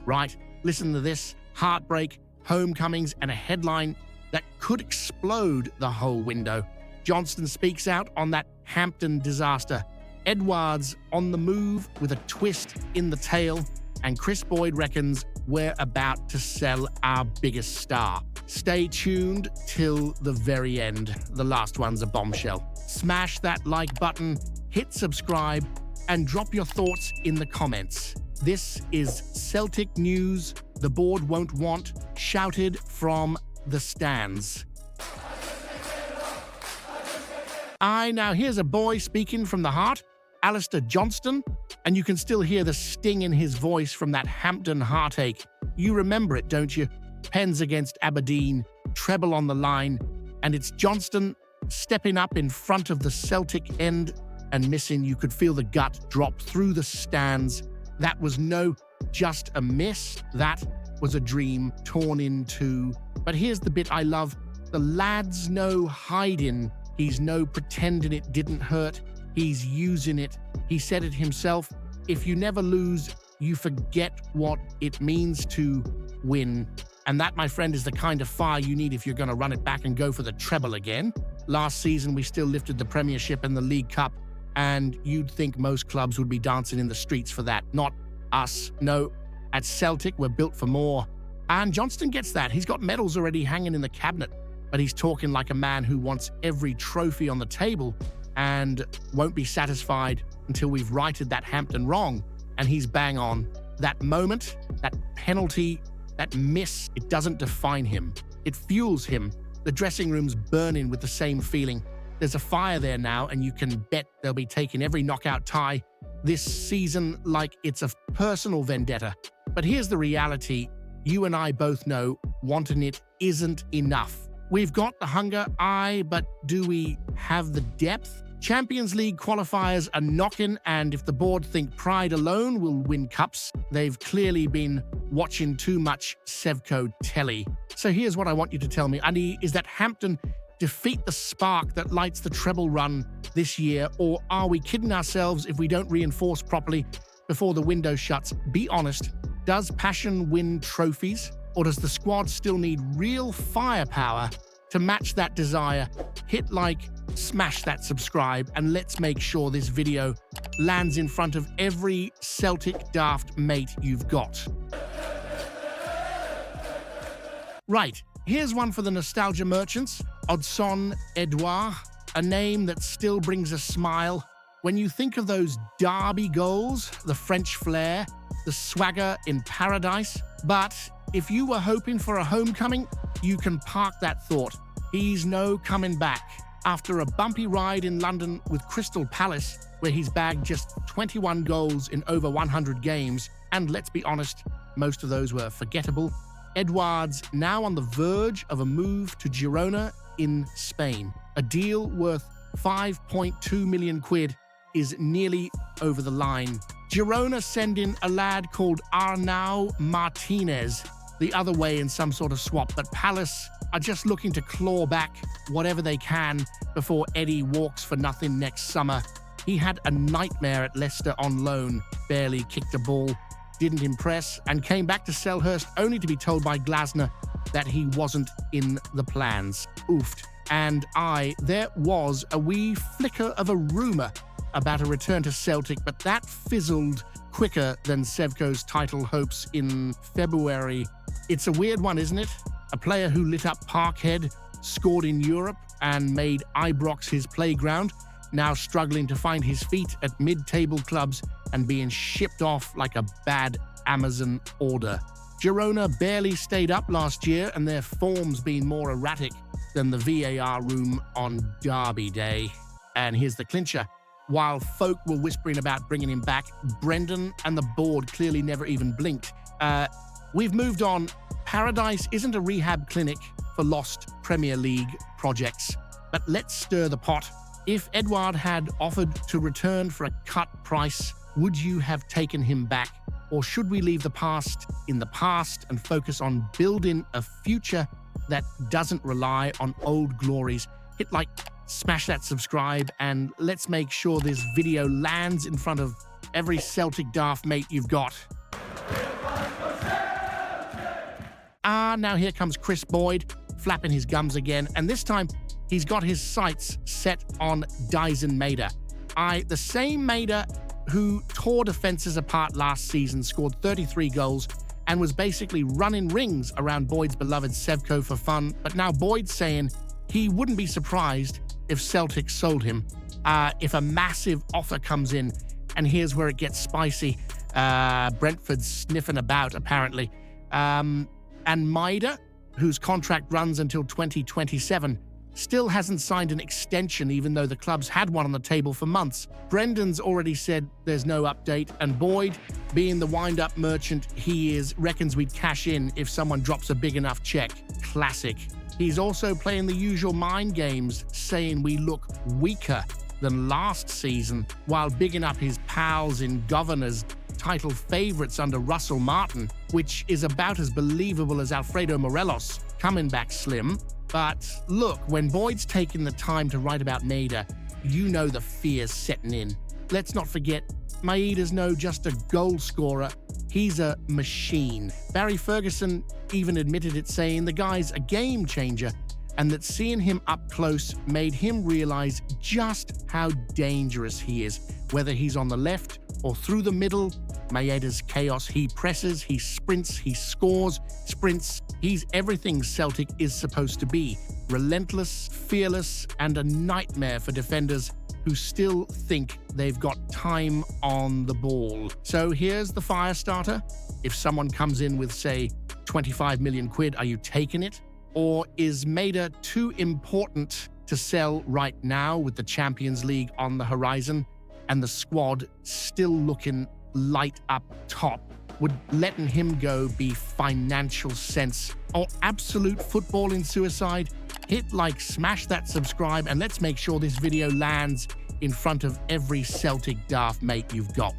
Right, listen to this: heartbreak, homecomings, and a headline that could explode the whole window. Johnston speaks out on that Hampden disaster. Edouard's on the move with a twist in the tail, and Kris Boyd reckons we're about to sell our biggest star. Stay tuned till the very end. The last one's a bombshell. Smash that like button, hit subscribe, and drop your thoughts in the comments. This is Celtic news the board won't want, shouted from the stands. Now here's a boy speaking from the heart, Alistair Johnston, and you can still hear the sting in his voice from that Hampden heartache. You remember it, don't you? Pens against Aberdeen, treble on the line, and it's Johnston stepping up in front of the Celtic end and missing. You could feel the gut drop through the stands. That was no just a miss. That was a dream torn in two. But here's the bit I love. The lad's no hiding. He's no pretending it didn't hurt. He's using it. He said it himself. If you never lose, you forget what it means to win. And that, my friend, is the kind of fire you need if you're going to run it back and go for the treble again. Last season, we still lifted the Premiership and the League Cup, and you'd think most clubs would be dancing in the streets for that. Not us. No, at Celtic, we're built for more. And Johnston gets that. He's got medals already hanging in the cabinet, but he's talking like a man who wants every trophy on the table and won't be satisfied until we've righted that Hampden wrong. And he's bang on. That moment, that penalty, that miss, it doesn't define him. It fuels him. The dressing room's burning with the same feeling. There's a fire there now, and you can bet they'll be taking every knockout tie this season like it's a personal vendetta. But here's the reality. You and I both know wanting it isn't enough. We've got the hunger, but do we have the depth? Champions League qualifiers are knocking, and if the board think pride alone will win cups, they've clearly been watching too much Sevco telly. So here's what I want you to tell me, Andy, is that Hampden defeat the spark that lights the treble run this year, or are we kidding ourselves if we don't reinforce properly before the window shuts? Be honest, does passion win trophies, or does the squad still need real firepower to match that desire? Hit like, smash that subscribe, and let's make sure this video lands in front of every Celtic daft mate you've got. Right, here's one for the nostalgia merchants. Odsonne Edouard, a name that still brings a smile. When you think of those derby goals, the French flair, the swagger in paradise. But if you were hoping for a homecoming, you can park that thought. He's no coming back. After a bumpy ride in London with Crystal Palace, where he's bagged just 21 goals in over 100 games, and let's be honest, most of those were forgettable, Edouard's now on the verge of a move to Girona in Spain. A deal worth 5.2 million quid is nearly over the line. Girona send in a lad called Arnau Martinez the other way in some sort of swap, but Palace are just looking to claw back whatever they can before Eddie walks for nothing next summer. He had a nightmare at Leicester on loan, barely kicked a ball, didn't impress, and came back to Selhurst only to be told by Glasner that he wasn't in the plans. Oofed. And there was a wee flicker of a rumour about a return to Celtic, but that fizzled quicker than Sevco's title hopes in February. It's a weird one, isn't it? A player who lit up Parkhead, scored in Europe, and made Ibrox his playground, now struggling to find his feet at mid-table clubs and being shipped off like a bad Amazon order. Girona barely stayed up last year, and their form's been more erratic than the VAR room on Derby Day. And here's the clincher. While folk were whispering about bringing him back, Brendan and the board clearly never even blinked. We've moved on. Paradise isn't a rehab clinic for lost Premier League projects, but let's stir the pot. If Edouard had offered to return for a cut price, would you have taken him back? Or should we leave the past in the past and focus on building a future that doesn't rely on old glories? Hit like, smash that subscribe, and let's make sure this video lands in front of every Celtic daft mate you've got. now here comes Kris Boyd, flapping his gums again, and this time he's got his sights set on Daizen Maeda. The same Maeda who tore defenses apart last season, scored 33 goals, and was basically running rings around Boyd's beloved Sevco for fun. But now Boyd's saying he wouldn't be surprised if Celtic sold him, if a massive offer comes in. And here's where it gets spicy. Brentford's sniffing about, apparently. And Maeda, whose contract runs until 2027, still hasn't signed an extension, even though the club's had one on the table for months. Brendan's already said there's no update, and Boyd, being the wind-up merchant he is, reckons we'd cash in if someone drops a big enough check. Classic. He's also playing the usual mind games, saying we look weaker than last season, while bigging up his pals in Governors, title favourites under Russell Martin, which is about as believable as Alfredo Morelos coming back slim. But look, when Boyd's taking the time to write about Maeda, you know the fear's setting in. Let's not forget, Maeda's no just a goal scorer, he's a machine. Barry Ferguson even admitted it, saying the guy's a game changer, and that seeing him up close made him realize just how dangerous he is. Whether he's on the left or through the middle, Maeda's chaos. He presses, he sprints, he scores, sprints. He's everything Celtic is supposed to be. Relentless, fearless, and a nightmare for defenders who still think they've got time on the ball. So here's the fire starter. If someone comes in with, say, 25 million quid, are you taking it? Or is Maeda too important to sell right now with the Champions League on the horizon and the squad still looking light up top? Would letting him go be financial sense or absolute footballing suicide? Hit like, smash that subscribe, and let's make sure this video lands in front of every Celtic daft mate you've got.